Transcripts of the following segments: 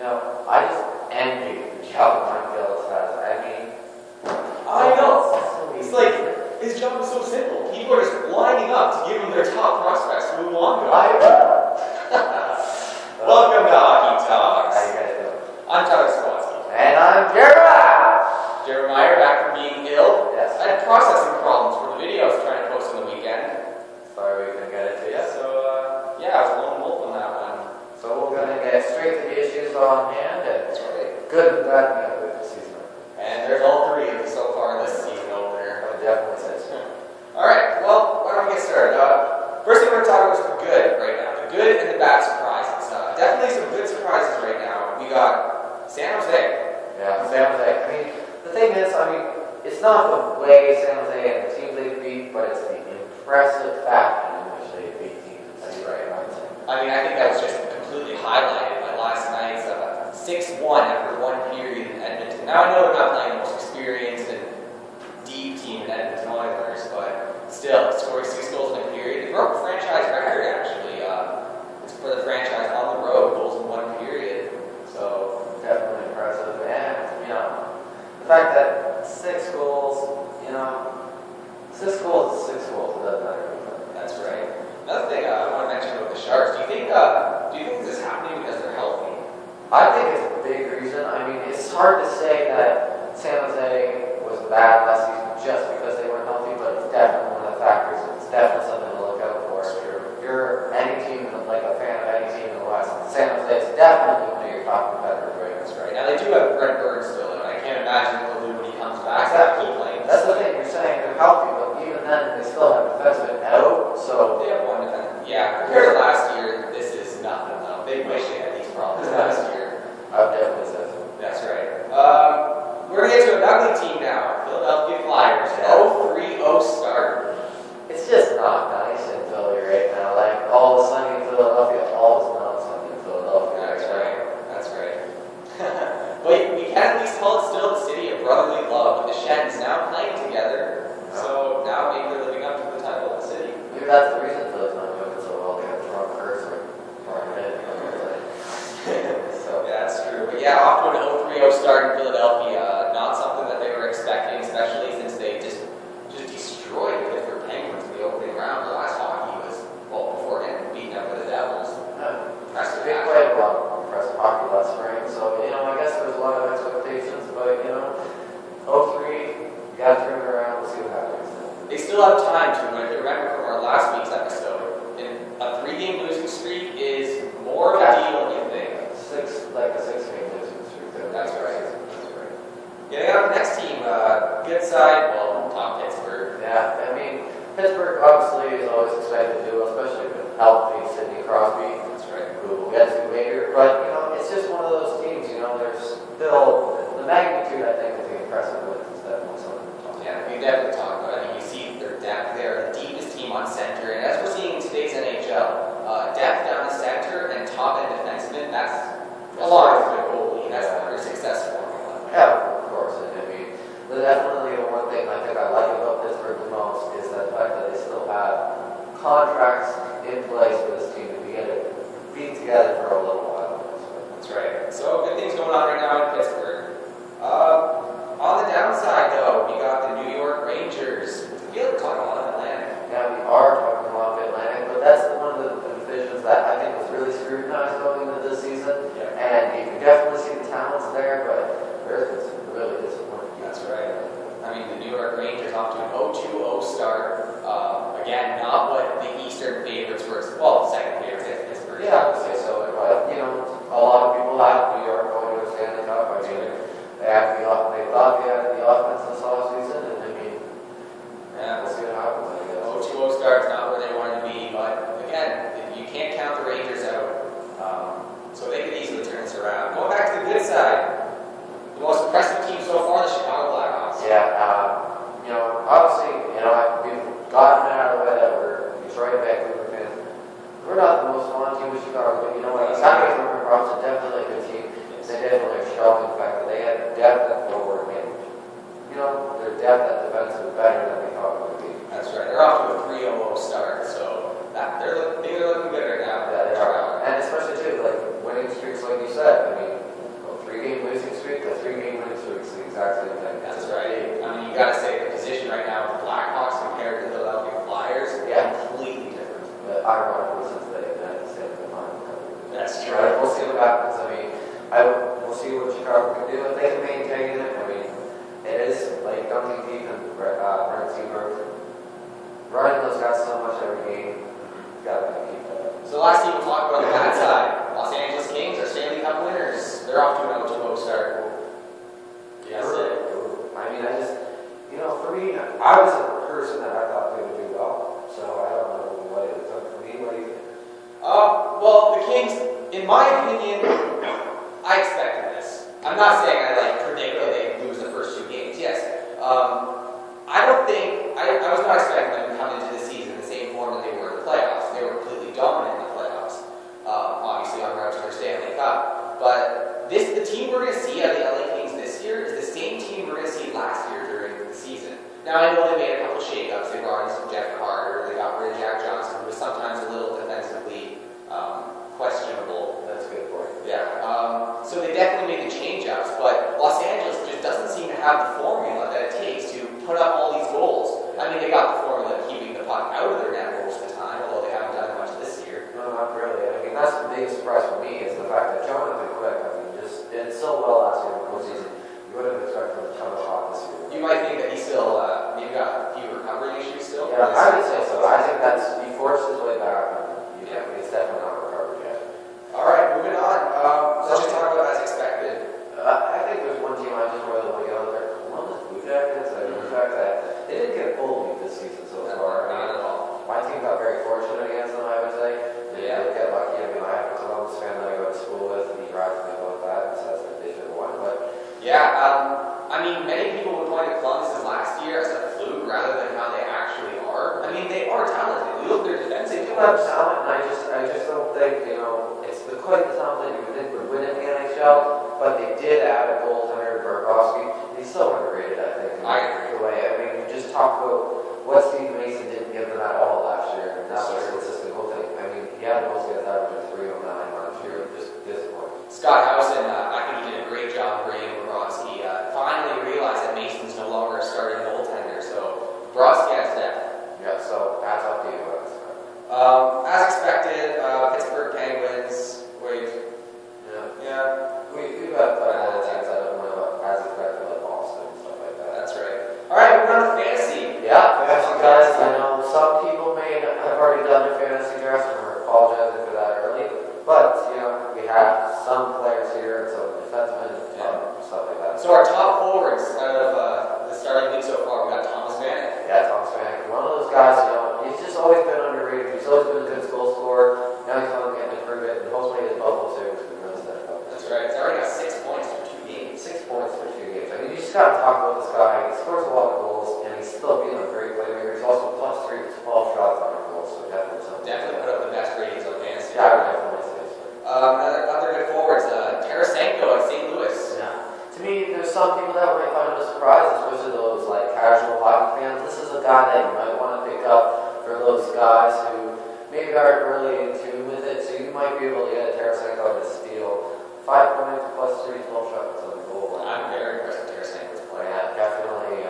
I just envy the job Mike Gillis has. I know. It's like, his job is so simple. People are just lining up to give him their top prospects to move on to. Welcome to Hockey Talks. How you guys doing? I'm Sawatzky. And I'm Jeremiah. Jeremiah, back from being ill. Yes. I had processing problems for the video I was trying to post on the weekend. Sorry we couldn't get it to you. So, yeah, I was lone wolf on that one. So we're going to get straight to the issues on hand. And That's right. good and bad news this season. And there's all three of you so far this season opener. Oh, definitely says. Alright, well, why don't we get started? First thing we're going to talk about is the good right now. The good and the bad surprises. Definitely some good surprises right now. We got San Jose. Yeah, San Jose. The thing is, it's not the way San Jose and the teams they beat, but it's the impressive fashion in which they beat teams. That's right. I think that was just completely highlighted by last night's 6-1 after one period in Edmonton. Now, I know they're not playing the most experienced and deep team in Edmonton Oilers, but still, scoring 6 goals in a period. They broke a franchise record, actually. It's for the franchise on the road, goals in one period. So, definitely impressive. And, the fact that 6 goals, 6 goals is 6 goals. It doesn't matter. That's right. Another thing I want to mention about the Sharks, do you think this is happening because they're healthy? I think it's a big reason. It's hard to say that San Jose was bad last season just because they weren't healthy, but it's definitely one of the factors. It's definitely something to look out for. If you're any team, like a fan of any team in the West, San Jose is definitely one of your top competitors, right? That's right. Now, they do have Brent Burns still, and I can't imagine what he'll do when he comes back. Exactly. That's the thing. You're saying they're healthy, but even then, they still have defensemen out, so... They have one defenseman. Yeah, compared to last year, this is nothing, though. They wish they had these problems last year. I would definitely say so. That's right. We're going to get to an ugly team now. Philadelphia Flyers. 0-3-0 start. It's just not nice in Philly right now. Like, all of a sudden in Philadelphia, all is not sunny in Philadelphia. That's right. But we can at least call it still the city of brotherly love, with the Shens now playing together. So now maybe they're living up to the title of the city. Maybe that's the reason Philly's not doing so well. They have the wrong cursor. So yeah, that's true. But yeah, off to an 0-3-0 start in Philadelphia. Not something that they were expecting, especially since they just destroyed the Pittsburgh Penguins in the opening round. The last hockey was, before getting beaten up by the Devils. They played a lot of impressive hockey last spring, so, I guess there was a lot of expectations, but, 0-3, you got to turn it around, we'll see what happens. They still have time to, if you remember from our last week's episode, a 3-game losing streak is more of a deal than you think. A 6-game losing streak. That's right. Getting on to the next team, good side, top Pittsburgh. Yeah, Pittsburgh obviously is always excited to do, especially with healthy Sidney Crosby. That's right. Who we'll get to later. But, it's just one of those teams, there's still, the magnitude, I think, of the impressive with is definitely something to talk about. Yeah, we definitely talk about it. You see their depth there, the deepest team on center, and as we're seeing in today's NHL, depth down the center and top-end defensemen, that's a lot of good goalie. That's your success formula. Yeah, of course. Definitely the one thing I think I like about Pittsburgh the most is the fact that they still have contracts in place for this team to be together for a little while. That's right. So good things going on right now in Pittsburgh. On the downside, though, we got the New York Rangers. I feel like we're talking a lot of Atlantic. Yeah, we are talking a lot of Atlantic, but that's one of the divisions that I think was really scrutinized going into this season. Yeah. And you can definitely see the talents there, but there's been some really disappointing. That's right. The New York Rangers off to an 0-2-0 start. Again, not what the Eastern favorites were. Well, second favorites at Pittsburgh. Yeah, I would say so. But, a lot of people have New York going to a Stanley Cup. They thought they had the offense this offseason, and we'll see what happens, I guess. 0-2-0 start's not where they wanted to be, but again, you can't count the Rangers out. So they could easily turn this around. Going back to the good side, the most impressive team so far, the Chicago Blackhawks. Yeah, obviously, we've gotten it out of the way that we're Detroit, Vancouver fans. We're not the most fun team with Chicago, but it's not going to be a definitely a good team. They definitely are strong in the fact that they had depth at forward. Their depth at defense was better than they thought it would be. That's right. They're off to a 3-0 start, so they're looking good right now. Yeah, they are. And especially, too, winning streaks, like you said. they're off to another 2-0 start. Yeah, that's it. I mean, for me, I was a person that I thought they would do well, so I don't know what it took for me. What do you think? Well, the Kings, in my opinion, I expected this. I'm not saying I predicted they lose the first 2 games. Yes. I don't think I was not expecting them to come into the season the same form that they were in the playoffs. They were completely dominant in the playoffs. Obviously on route to their Stanley Cup. But the team we're going to see out of the LA Kings this year is the same team we're going to see last year during the season. Now I know they made a couple shakeups. They brought in some Jeff Carter. They got rid of Jack Johnson, who was sometimes a little defensively questionable. That's a good point. Yeah. So they definitely made the change-ups, but Los Angeles just doesn't seem to have the formula that it takes to put up all these goals. I mean, they got the formula of keeping the puck out of their net most of the time, although they haven't done much this year. No, not really. I mean, that's the biggest surprise for me is the fact that Jonathan Quick, just did so well last year in the postseason. You would have expected him to come up this year. You might think that he still maybe got a few recovery issues still. Yeah, I would say so. I think he forced his way back. Yeah, it's definitely not recovered yet. All right, moving on. Let's just talk about as expected. I think there's one team I just really want to get on there. One is Blue Jackets. I mean, the fact that they didn't get bullied this season so far. Not at all. My team got very fortunate against them, I would say. They did get lucky. I mean, I have a Columbus fan that I go to school with, and he drives me about that and says that they should have won. But yeah, I mean, many people would point at Columbus last year as a fluke rather than how they actually are. I mean, they are talented. You look at their defensive. They do have talent, and I just don't think, it's quite the talent that you would think would win in the NHL, but they did add a goaltender, Burkowski. He's so underrated, I think. I agree. I mean, you just talk about what Steve Mason didn't give them at all last year, and that was a consistent goal thing. I mean, he had goals against average of 309 last year, just disappointing. Scott Howson, I think he did a great job bringing Bobrovsky. Finally realized that Mason's no longer a starting goaltender, so Bobrovsky has depth. Yeah, so hats off to you. As expected, Pittsburgh Penguins. We've got other teams that don't know as expected, like Boston and stuff like that. That's right. All right, we're on to fantasy. Yeah, fantasy guys. I know some people may have already done their fantasy drafts, and we're apologizing for that early. But we have some players here and some defensemen and stuff like that. So our top forwards out of the starting league so far, we got Thomas Vanek. Yeah, Thomas Vanek. One of those guys. He's just always been underrated. He's always been a good goal scorer. Now he's finally getting to prove it. And hopefully his Buffalo too. That's right. He's already got 6 points for 2 games. 6 points for 2 games. I mean, you just got to talk about this guy. He scores a lot of goals, and he's still being a great playmaker. He's also +3 with 12 shots on his goals, so definitely something. Definitely put up the best ratings on fantasy. Yeah, I would definitely say so. Other good forwards, Tarasenko at St. Louis. Yeah. To me, there's some people that might find it a surprise, especially those casual hockey fans. This is a guy that you might want to pick up for those guys who maybe aren't really in tune with it, so you might be able to get Tarasenko to steal 5 points +3, 12 shots on the goal. I'm very impressed with Tarasenko's play. Yeah, definitely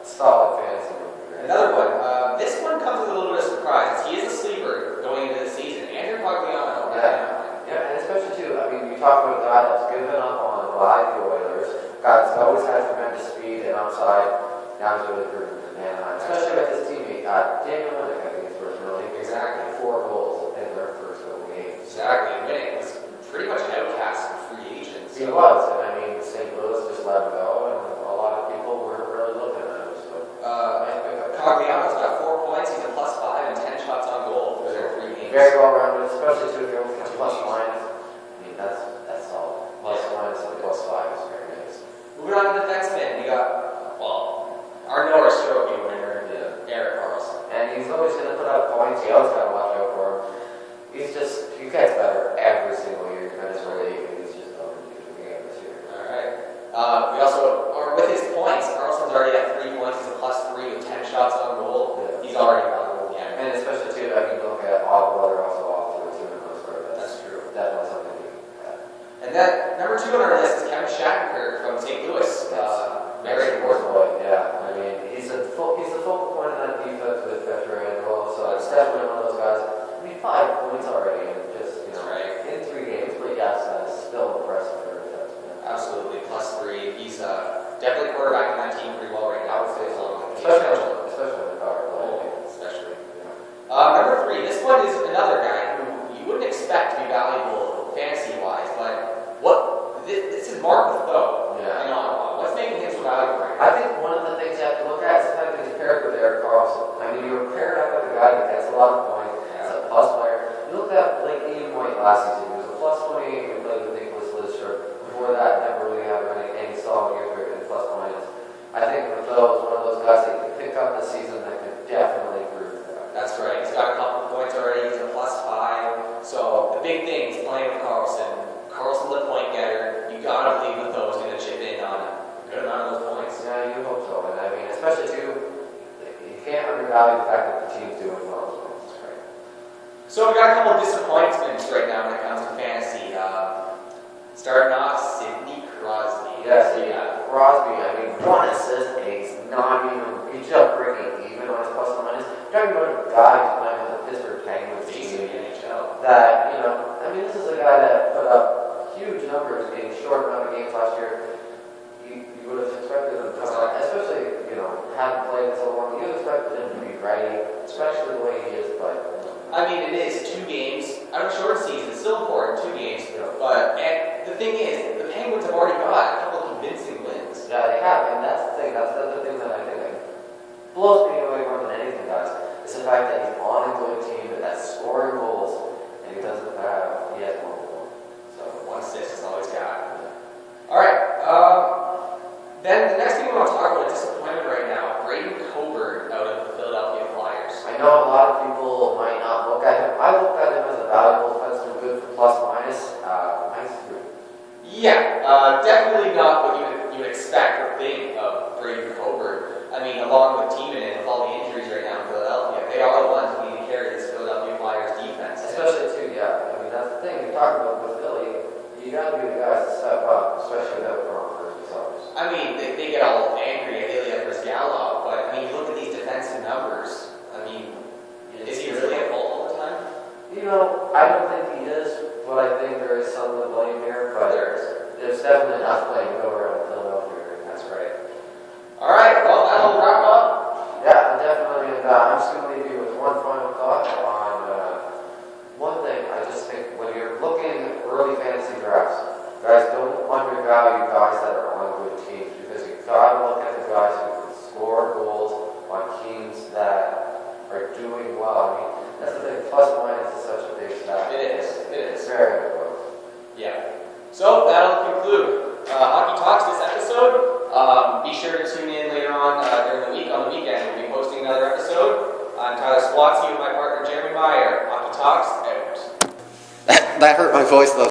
solid fantasy move. Another one. This one comes with a little bit of surprise. He is a sleeper going into the season. Andrew Pagliano. Yeah, and especially too, I mean, you talk about a guy that's given up on by the Oilers, a guy that's always had tremendous speed and upside. Now he's really proven in Anaheim, especially with his teammate, Daniel Winnick, I think is his first name. Exactly, 4 goals in their first couple games. Exactly. Winnick was pretty much an outcast of free agents. He was, and I mean, St. Louis just let him go, and a lot of people weren't really looking at him. So, Pagliano's got 4 points. He's a +5 and 10 shots on goal for their 3 games. Very well rounded, especially too if you're only +/-. I mean, that's solid. +/- and +5 is very nice. Moving on to defensemen, we got our Norris Trophy winner, Erik Karlsson. And he's always going to put up points. You always got to watch out for him. He gets better every single year. He's just again this year. All right. We also, with his points, Karlsson's already at 3 points. He's a +3 with 10 shots on goal. Yeah. He's already valuable again. And especially too, I mean, look at Ottawa. They're also off to a 2-0 start. That's true. Definitely something to do. And then number 2 on our list is Kevin Shattenkirk from St. Louis. Very important boy. Yeah. I mean, he's the focal point of that defense with Pietrangelo. So it's definitely one of those guys. I mean, 5 points already, and just right. In 3 games. But yes, that's still impressive for a defenseman. Absolutely, +3. He's definitely quarterbacking that team pretty well right now. I would say so. Especially with the power play. Especially. Number 3. This one is another guy who you wouldn't expect to be valuable fantasy-wise, but this value the fact that the team's doing well as well. Right. So we got a couple of disappointments right now when it comes to fantasy. Starting off, Sidney Crosby. Yes, yeah. Crosby, I mean, 1 assist, and he's not even, he's just breaking even on his plus and minus. You're talking about a guy who's playing with the Pittsburgh Penguins team. That, you know, I mean, this is a guy that put up huge numbers in a short amount of games last year. You would have expected him to come out, especially, you know, having played so long, you would have expected him to be ready, especially the way he is, but... I mean, it is 2 games. I know short season, it's still important, 2 games. But the thing is, the Penguins have already got a couple of convincing wins. Yeah, they have, and that's the thing. That's the thing that I think blows me away more than anything, guys. Is the fact that he's on a good team that's scoring goals, and he doesn't have. He has one goal. So 1 assist is all he's got. All right. Then the next thing we want to talk about is disappointment right now. Braden Coburn out of the Philadelphia Flyers. I know a lot of people might not look at him. I look at him as a valuable defenseman, good for plus minus. Yeah, definitely not what you would expect or think of Braden Coburn. I mean, along with Tiemann with all the injuries right now in Philadelphia, they are the ones who need to carry this Philadelphia Flyers defense. Especially too, yeah. I mean, that's the thing. You're talking about with Philly, you got to be the guys to step up, especially that front for themselves. I mean, they get all angry at Ilya Brizgalov, but I mean, you look at these defensive numbers. I mean, is he really at fault all the time? You know, I don't think he is, but I think there is some to blame here. But there's definitely enough blame to go around Philadelphia. That's right. All right, well, that'll wrap up. Yeah, definitely. And I'm just going to leave you with one final thought on one thing. I just think when you're looking at early fantasy drafts, guys, don't undervalue guys that are on good teams, because you've got to look at the guys who can score goals on teams that are doing well. I mean, that's the thing. Plus minus is such a big stat. It is. It's very important. Yeah. So that'll conclude Hockey Talks this episode. Be sure to tune in later on during the week. On the weekend, we'll be posting another episode. I'm Tyler Sawatzky with my partner Jeremy Myer. Hockey Talks out. That hurt my voice though.